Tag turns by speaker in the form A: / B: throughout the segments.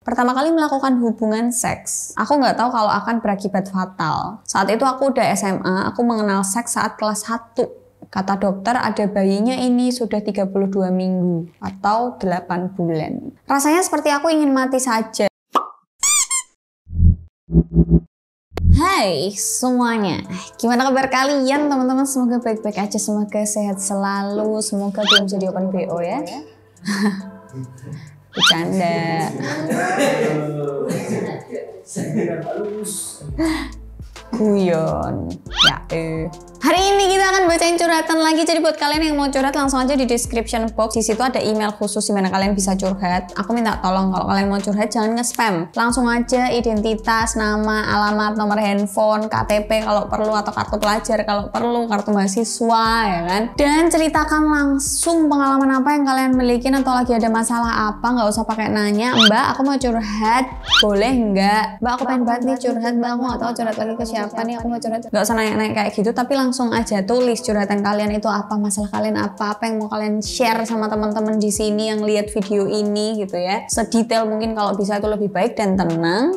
A: pertama kali melakukan hubungan seks, aku nggak tahu kalau akan berakibat fatal. Saat itu aku udah SMA, aku mengenal seks saat kelas 1. Kata dokter ada bayinya ini sudah 32 minggu atau 8 bulan. Rasanya seperti aku ingin mati saja. Hai semuanya, gimana kabar kalian teman-teman? Semoga baik-baik aja, semoga sehat selalu, semoga belum jadi open BO ya. Bercanda. Guyon. Ya Hari ini kita akan bacain curhatan lagi. Jadi buat kalian yang mau curhat langsung aja di description box. Di situ ada email khusus dimana kalian bisa curhat. Aku minta tolong kalau kalian mau curhat jangan nge-spam. Langsung aja identitas, nama, alamat, nomor handphone, KTP kalau perlu, atau kartu pelajar kalau perlu, kartu mahasiswa ya kan. Dan ceritakan langsung pengalaman apa yang kalian milikin atau lagi ada masalah apa. Nggak usah pakai nanya, Mbak aku mau curhat, boleh nggak? Mbak aku pengen banget nih curhat, Mbak aku nggak tahu curhat lagi ke siapa nih, aku mau curhat. Nggak usah nanya-nanya kayak gitu, tapi langsung aja tulis curhatan kalian itu apa, masalah kalian apa yang mau kalian share sama teman-teman di sini yang lihat video ini gitu ya. Sedetail mungkin kalau bisa itu lebih baik dan tenang.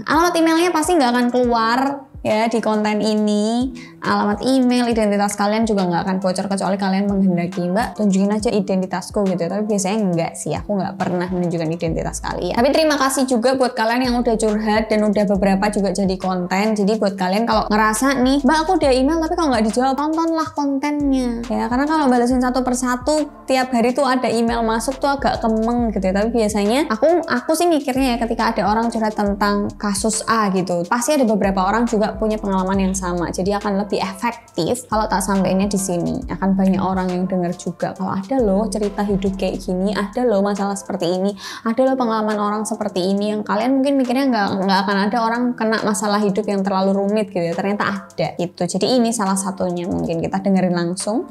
A: Alamat emailnya pasti nggak akan keluar ya di konten ini. Alamat email, identitas kalian juga nggak akan bocor kecuali kalian menghendaki, Mbak tunjukin aja identitasku gitu. Tapi biasanya enggak sih, aku nggak pernah menunjukkan identitas kalian. Tapi terima kasih juga buat kalian yang udah curhat dan udah beberapa juga jadi konten. Jadi buat kalian kalau ngerasa nih, Mbak aku udah email tapi kalau nggak dijawab, tontonlah kontennya ya. Karena kalau balesin satu persatu tiap hari tuh ada email masuk tuh agak kemeng gitu ya. Tapi biasanya aku sih mikirnya ya, ketika ada orang curhat tentang kasus A gitu, pasti ada beberapa orang juga punya pengalaman yang sama. Jadi akan lebih efektif kalau tak sampainya di sini. Akan banyak orang yang dengar juga kalau ada loh cerita hidup kayak gini, ada loh masalah seperti ini, ada loh pengalaman orang seperti ini, yang kalian mungkin mikirnya nggak akan ada orang kena masalah hidup yang terlalu rumit gitu ya. Ternyata ada gitu. Jadi ini salah satunya, mungkin kita dengerin langsung.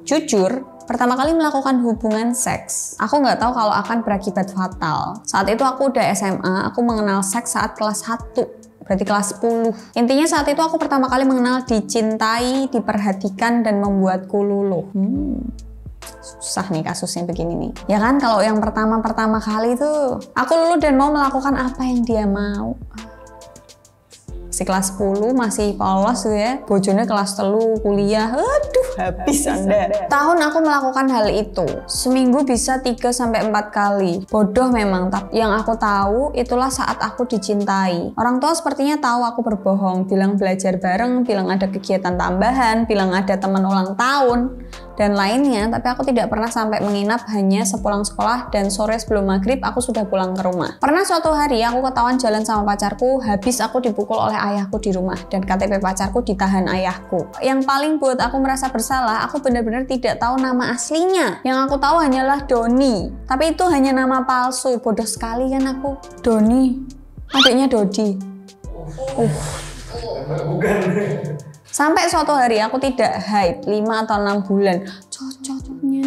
A: Jujur, pertama kali melakukan hubungan seks, aku nggak tahu kalau akan berakibat fatal. Saat itu aku udah SMA, aku mengenal seks saat kelas 1. Berarti kelas 10. Intinya saat itu aku pertama kali mengenal dicintai, diperhatikan, dan membuatku luluh. Susah nih kasusnya begini nih. Ya kan, kalau yang pertama kali tuh aku luluh dan mau melakukan apa yang dia mau. Si kelas 10 masih polos tuh ya, bojone kelas 3 kuliah, aduh habis Anda. Tahun aku melakukan hal itu, seminggu bisa 3-4 kali. Bodoh memang, tapi yang aku tahu itulah saat aku dicintai. Orang tua sepertinya tahu aku berbohong, bilang belajar bareng, bilang ada kegiatan tambahan, bilang ada teman ulang tahun dan lainnya, tapi aku tidak pernah sampai menginap, hanya sepulang sekolah dan sore sebelum maghrib aku sudah pulang ke rumah. Pernah suatu hari aku ketahuan jalan sama pacarku, habis aku dipukul oleh ayahku di rumah dan KTP pacarku ditahan ayahku. Yang paling buat aku merasa bersalah, aku benar-benar tidak tahu nama aslinya. Yang aku tahu hanyalah Doni, tapi itu hanya nama palsu. Bodoh sekali kan aku. Doni, adiknya Dodi. Bukan. Sampai suatu hari aku tidak haid 5 atau 6 bulan. Cocoknya.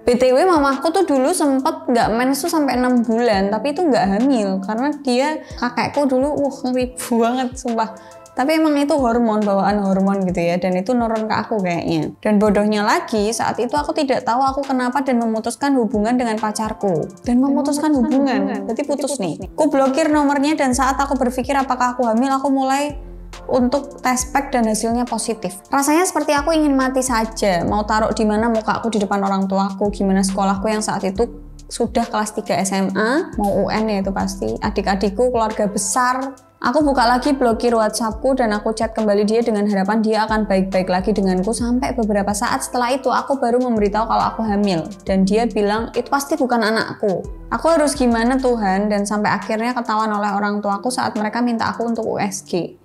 A: BTW mamaku tuh dulu sempet nggak mens tuh sampai 6 bulan, tapi itu nggak hamil karena dia kakekku dulu ngeri banget sumpah. Tapi emang itu hormon, bawaan hormon gitu ya, dan itu nurun ke aku kayaknya. Dan bodohnya lagi, saat itu aku tidak tahu aku kenapa dan memutuskan hubungan dengan pacarku. Dan memutuskan hubungan, berarti putus nih. Aku blokir nomornya dan saat aku berpikir apakah aku hamil, aku mulai untuk tes pack dan hasilnya positif. Rasanya seperti aku ingin mati saja. Mau taruh di mana muka aku di depan orang tuaku, gimana sekolahku yang saat itu sudah kelas 3 SMA, mau UN ya itu pasti. Adik-adikku, keluarga besar. Aku buka lagi blokir WhatsAppku dan aku chat kembali dia dengan harapan dia akan baik-baik lagi denganku. Sampai beberapa saat setelah itu aku baru memberitahu kalau aku hamil. Dan dia bilang itu pasti bukan anakku. Aku harus gimana Tuhan? Dan sampai akhirnya ketahuan oleh orang tuaku saat mereka minta aku untuk USG.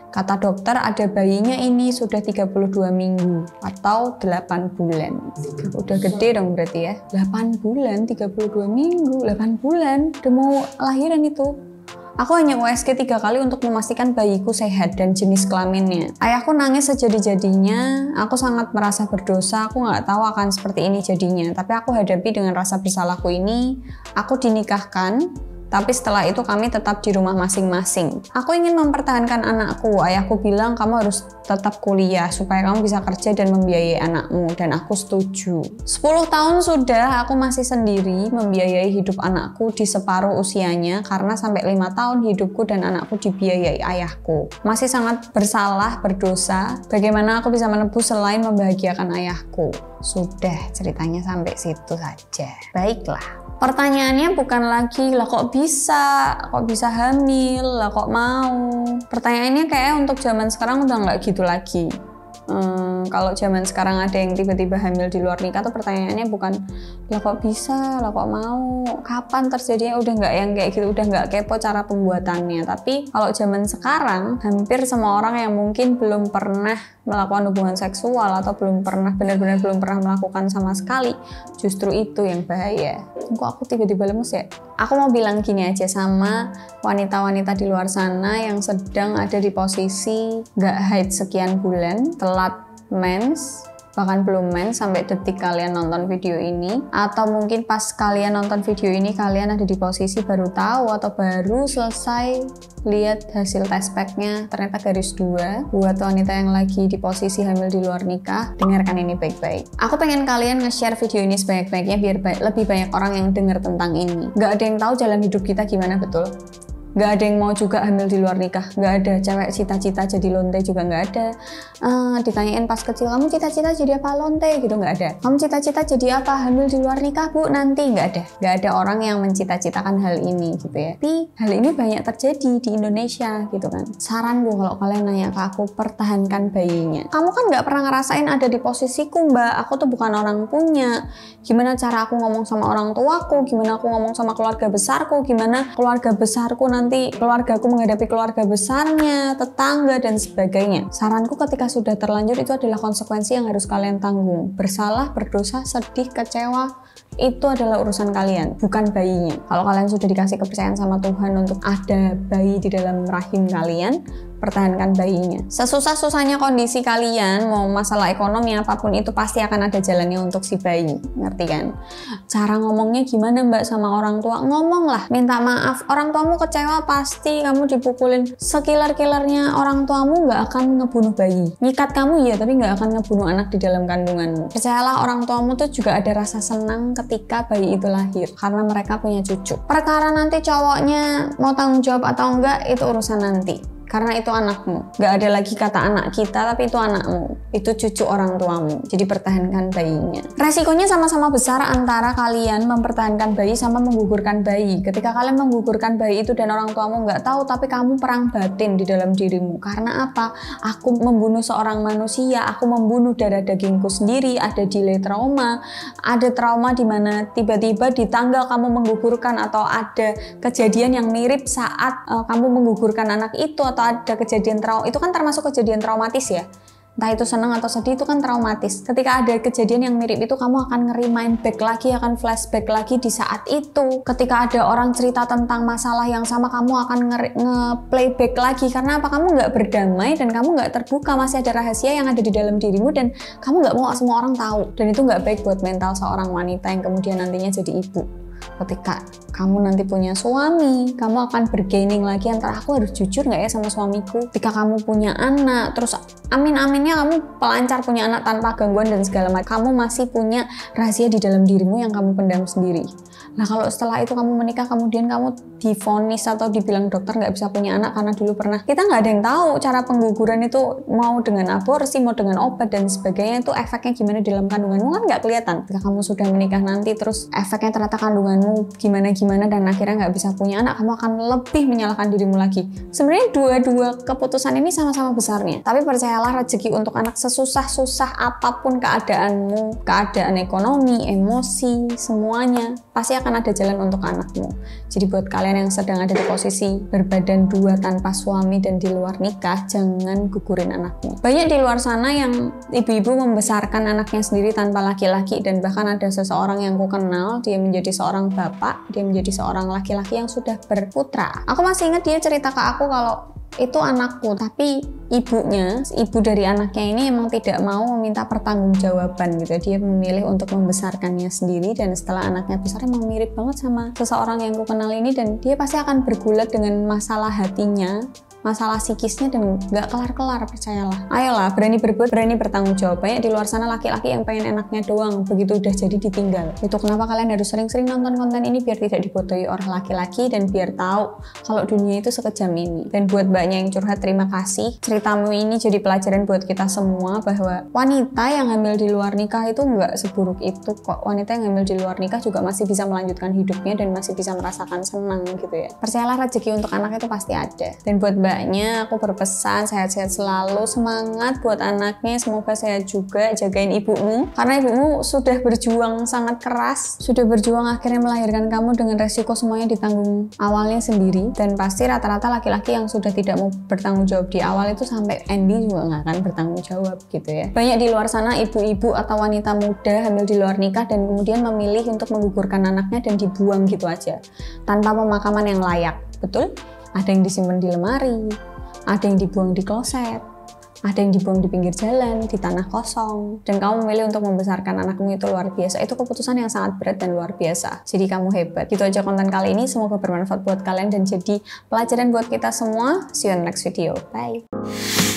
A: Kata dokter ada bayinya ini sudah 32 minggu atau 8 bulan. Udah gede dong berarti ya. 8 bulan, 32 minggu, 8 bulan. Udah mau lahiran itu. Aku hanya USG 3 kali untuk memastikan bayiku sehat dan jenis kelaminnya. Ayahku nangis sejadi-jadinya. Aku sangat merasa berdosa. Aku nggak tahu akan seperti ini jadinya. Tapi aku hadapi dengan rasa bersalahku ini. Aku dinikahkan. Tapi setelah itu kami tetap di rumah masing-masing. Aku ingin mempertahankan anakku. Ayahku bilang kamu harus tetap kuliah supaya kamu bisa kerja dan membiayai anakmu, dan aku setuju. 10 tahun sudah aku masih sendiri membiayai hidup anakku di separuh usianya karena sampai 5 tahun hidupku dan anakku dibiayai ayahku. Masih sangat bersalah, berdosa. Bagaimana aku bisa menebus selain membahagiakan ayahku? Sudah, ceritanya sampai situ saja. Baiklah. Pertanyaannya bukan lagi, lah kok bisa hamil, lah kok mau. Pertanyaannya kayak untuk zaman sekarang udah nggak gitu lagi. Kalau zaman sekarang ada yang tiba-tiba hamil di luar nikah tuh pertanyaannya bukan lah kok bisa, lah kok mau, kapan terjadinya, udah nggak yang kayak gitu, udah nggak kepo cara pembuatannya. Tapi kalau zaman sekarang hampir semua orang yang mungkin belum pernah melakukan hubungan seksual atau benar-benar belum pernah melakukan sama sekali, justru itu yang bahaya. Kok aku tiba-tiba lemes ya? Aku mau bilang gini aja sama wanita-wanita di luar sana yang sedang ada di posisi nggak haid sekian bulan, telat mens, bahkan belum mens sampai detik kalian nonton video ini, atau mungkin pas kalian nonton video ini kalian ada di posisi baru tahu atau baru selesai lihat hasil tes packnya ternyata garis 2. Buat wanita yang lagi di posisi hamil di luar nikah, dengarkan ini baik-baik. Aku pengen kalian nge-share video ini sebanyak-banyaknya biar lebih banyak orang yang dengar tentang ini. Gak ada yang tahu jalan hidup kita gimana, betul? Gak ada yang mau juga hamil di luar nikah, gak ada. Cewek cita-cita jadi lonte juga gak ada. Ditanyain pas kecil, kamu cita-cita jadi apa lonte gitu, gak ada. Kamu cita-cita jadi apa hamil di luar nikah bu nanti, gak ada. Gak ada orang yang mencita-citakan hal ini gitu ya. Tapi hal ini banyak terjadi di Indonesia gitu kan. Saran gue kalau kalian nanya ke aku, pertahankan bayinya. Kamu kan gak pernah ngerasain ada di posisiku mbak, aku tuh bukan orang punya. Gimana cara aku ngomong sama orang tuaku, gimana aku ngomong sama keluarga besarku, gimana keluarga besarku nanti keluargaku menghadapi keluarga besarnya, tetangga dan sebagainya. Saranku ketika sudah terlanjur itu adalah konsekuensi yang harus kalian tanggung. Bersalah, berdosa, sedih, kecewa, itu adalah urusan kalian, bukan bayinya. Kalau kalian sudah dikasih kepercayaan sama Tuhan untuk ada bayi di dalam rahim kalian, pertahankan bayinya. Sesusah-susahnya kondisi kalian, mau masalah ekonomi apapun itu pasti akan ada jalannya untuk si bayi, ngerti kan? Cara ngomongnya gimana mbak sama orang tua? Ngomong lah, minta maaf. Orang tuamu kecewa pasti kamu dipukulin sekilar-kilarnya, orang tuamu nggak akan ngebunuh bayi. Nyikat kamu ya, tapi nggak akan ngebunuh anak di dalam kandunganmu. Percayalah, orang tuamu tuh juga ada rasa senang ketika bayi itu lahir karena mereka punya cucu. Perkara nanti cowoknya mau tanggung jawab atau enggak itu urusan nanti. Karena itu anakmu. Gak ada lagi kata anak kita, tapi itu anakmu. Itu cucu orang tuamu. Jadi pertahankan bayinya. Resikonya sama-sama besar antara kalian mempertahankan bayi sama menggugurkan bayi. Ketika kalian menggugurkan bayi itu dan orang tuamu nggak tahu, tapi kamu perang batin di dalam dirimu. Karena apa? Aku membunuh seorang manusia, aku membunuh darah dagingku sendiri, ada delay trauma, ada trauma di mana tiba-tiba di tanggal kamu menggugurkan atau ada kejadian yang mirip saat kamu menggugurkan anak itu, atau ada kejadian trauma, itu kan termasuk kejadian traumatis ya. Entah itu senang atau sedih, itu kan traumatis. Ketika ada kejadian yang mirip itu, kamu akan ngerimain back lagi, akan flashback lagi di saat itu. Ketika ada orang cerita tentang masalah yang sama, kamu akan nge-playback lagi. Karena apa? Kamu nggak berdamai dan kamu nggak terbuka, masih ada rahasia yang ada di dalam dirimu dan kamu nggak mau semua orang tahu. Dan itu nggak baik buat mental seorang wanita yang kemudian nantinya jadi ibu. Ketika kamu nanti punya suami, kamu akan bergaining lagi antara aku harus jujur nggak ya sama suamiku. Ketika kamu punya anak, terus amin-aminnya kamu pelancar punya anak tanpa gangguan dan segala macam, kamu masih punya rahasia di dalam dirimu yang kamu pendam sendiri. Nah kalau setelah itu kamu menikah, kemudian kamu divonis atau dibilang dokter nggak bisa punya anak karena dulu pernah, kita nggak ada yang tahu cara pengguguran itu mau dengan aborsi, mau dengan obat dan sebagainya, itu efeknya gimana dalam kandunganmu kan nggak kelihatan. Ketika kamu sudah menikah nanti, terus efeknya ternyata kandunganmu gimana-gimana dan akhirnya nggak bisa punya anak, kamu akan lebih menyalahkan dirimu lagi. Sebenarnya dua-dua keputusan ini sama-sama besarnya, tapi percayalah rezeki untuk anak sesusah-susah apapun keadaanmu, keadaan ekonomi, emosi, semuanya pasti akan ada jalan untuk anakmu. Jadi buat kalian yang sedang ada di posisi berbadan dua tanpa suami dan di luar nikah, jangan gugurin anakmu. Banyak di luar sana yang ibu-ibu membesarkan anaknya sendiri tanpa laki-laki, dan bahkan ada seseorang yang ku kenal, dia menjadi seorang bapak, dia menjadi seorang laki-laki yang sudah berputra. Aku masih ingat dia cerita ke aku kalau itu anakku, tapi ibunya, ibu dari anaknya ini emang tidak mau meminta pertanggungjawaban gitu. Dia memilih untuk membesarkannya sendiri, dan setelah anaknya besar emang mirip banget sama seseorang yang ku kenal ini, dan dia pasti akan bergulat dengan masalah hatinya, masalah psikisnya, dan gak kelar-kelar, percayalah. Ayolah, berani berbuat, berani bertanggung jawab. Banyak di luar sana laki-laki yang pengen enaknya doang, begitu udah jadi ditinggal. Itu kenapa kalian harus sering-sering nonton konten ini, biar tidak dibodohi orang laki-laki dan biar tahu kalau dunia itu sekejam ini. Dan buat mbaknya yang curhat, terima kasih. Ceritamu ini jadi pelajaran buat kita semua bahwa wanita yang hamil di luar nikah itu nggak seburuk itu kok. Wanita yang hamil di luar nikah juga masih bisa melanjutkan hidupnya dan masih bisa merasakan senang gitu ya. Percayalah, rezeki untuk anak itu pasti ada. Dan buat mbaknya aku berpesan sehat-sehat selalu, semangat buat anaknya, semoga sehat juga, jagain ibumu karena ibumu sudah berjuang sangat keras, sudah berjuang akhirnya melahirkan kamu dengan resiko semuanya ditanggung awalnya sendiri. Dan pasti rata-rata laki-laki yang sudah tidak mau bertanggung jawab di awal itu sampai ending juga nggak akan bertanggung jawab gitu ya. Banyak di luar sana ibu-ibu atau wanita muda hamil di luar nikah dan kemudian memilih untuk menggugurkan anaknya dan dibuang gitu aja tanpa pemakaman yang layak. Betul? Ada yang disimpan di lemari, ada yang dibuang di kloset, ada yang dibuang di pinggir jalan, di tanah kosong. Dan kamu memilih untuk membesarkan anakmu, itu luar biasa. Itu keputusan yang sangat berat dan luar biasa. Jadi kamu hebat. Gitu aja konten kali ini, semoga bermanfaat buat kalian dan jadi pelajaran buat kita semua. See you in the next video. Bye.